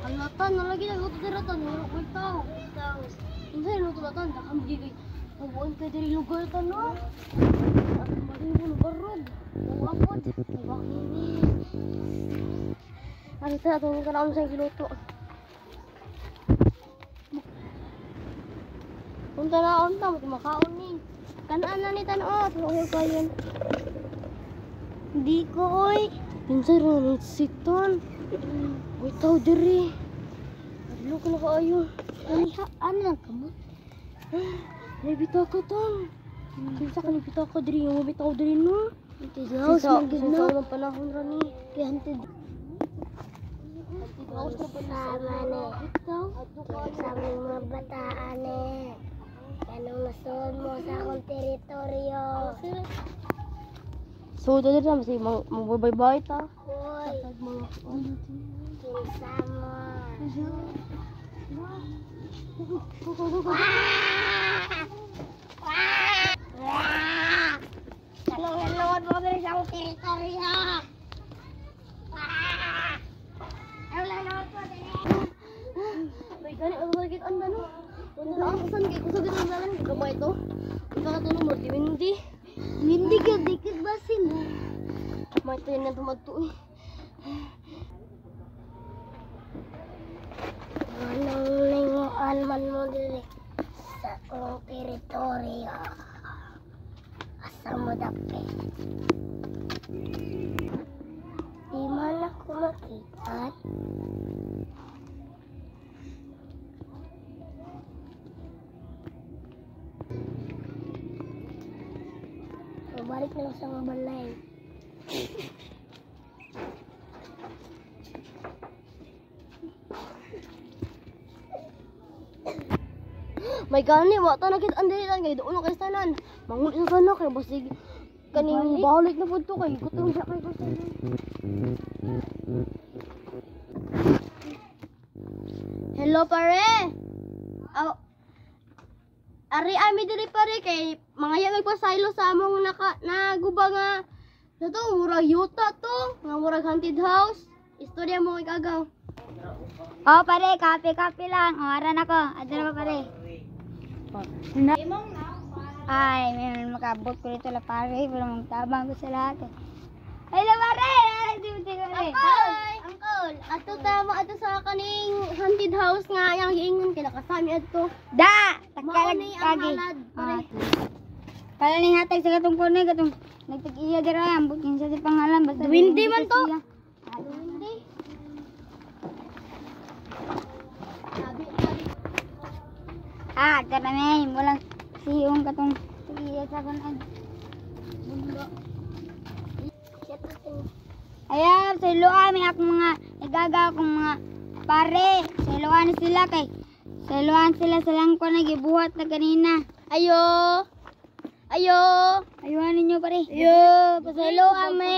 Kalatan, nalagi na luto diratan, wala ko ikaw. Hindi, luto diratan, dakang bigay. Nabuan ka diri lugar ta, no? At maling mo barog. Mawapod. Ibak ini. Nakita, itong ka na sa giluto. Punta na unta, makaon ni. Kanaan na ni Tano, tulungan ko yun. Hindi ko, oy. Pinsay rin, siton. Uy, tao diri. Adlo ko na kaayo. Ano lang kamot? Nabitaw ko tong. Kinsa ka nabitaw ko diri, yung mabitaw diri no? Kinsa naman panahon rani. Kaya hantid. Sama ni. Sa mga bataan ni. Anong nasod mo sa akong teritoryo? So, dali na, masih magbabay-bay ta. Hoy, kinsa mo. Anong nanood mo sa akong teritoryo? Anong nanood mo din? May gani, ang sakit anda no. Kung nalakasan kay kusagit ang dalan, gamay ito. Ikaw na tulong mo, di Windy. Hindi ka dikit basin. May tayo na tumadto eh. Anong linguan man mo dili sa akong teritoryo? Asa mo dapit? Di man ako makita. Balik na sa mga balay. May gani, wata na kita andalitan kay doon kay tanan. Mangun sa sana kay basig kaning balik na pud to kay gutom siya kay tanan. Hello pare. Aw. Ari ami diri pare kay mga yan nagpasaylo sa among naguba nga nato murag yuta to nga murag haunted house. Istorya mo igagaw. Oh pare, kape lang. Oran ako. Adto na ba pare? Ay, may makabot ko dito la pare, pero magtabang ko sa lahat. Hello pare! Uncle, ato tama ato sa kaning haunted house nga yang giingon kay nakasami adto. Da! Mao Takalag ni ang kagi. halad pare. Kala ning hatag sa katong kone katong nagtag-iya dira ambot kin sa pangalan basta Windy man to. sila. Hindi. Tara may walang siyong katong tag-iya sa kanan. Ayan, sa iluan may akong mga nagagawa kong mga pare. Sa iluan sila kay sa iluan sila sa langko na gibuhat na kanina. Ayo. Ayo. Ayuhan ninyo pare. Ayo, pasalo ame.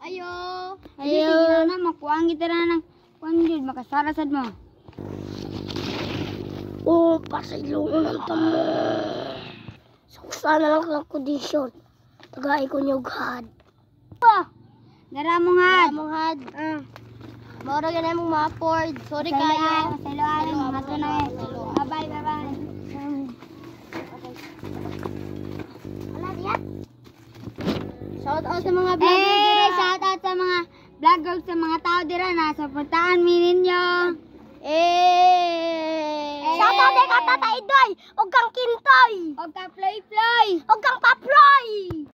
Ayo. Ayo. Sige na makuang kita na ng panjud makasarasad mo. Oh, pasilungan ang tamo. Sana lang ang kondisyon. Tagay ko nyugad. Dara mo nga. Had. Maura ka na mong ma-afford. Sorry Sa kayo. iluan mga to na eh. Bye bye. Wala diyan. Shout out sa mga vlogger dira. Shout out sa mga vlogger sa mga tao dira na suportahan mi ninyo. Shout out kay Tata Idoy. Og kang Kintoy. Og ka play. Og kang Paploy.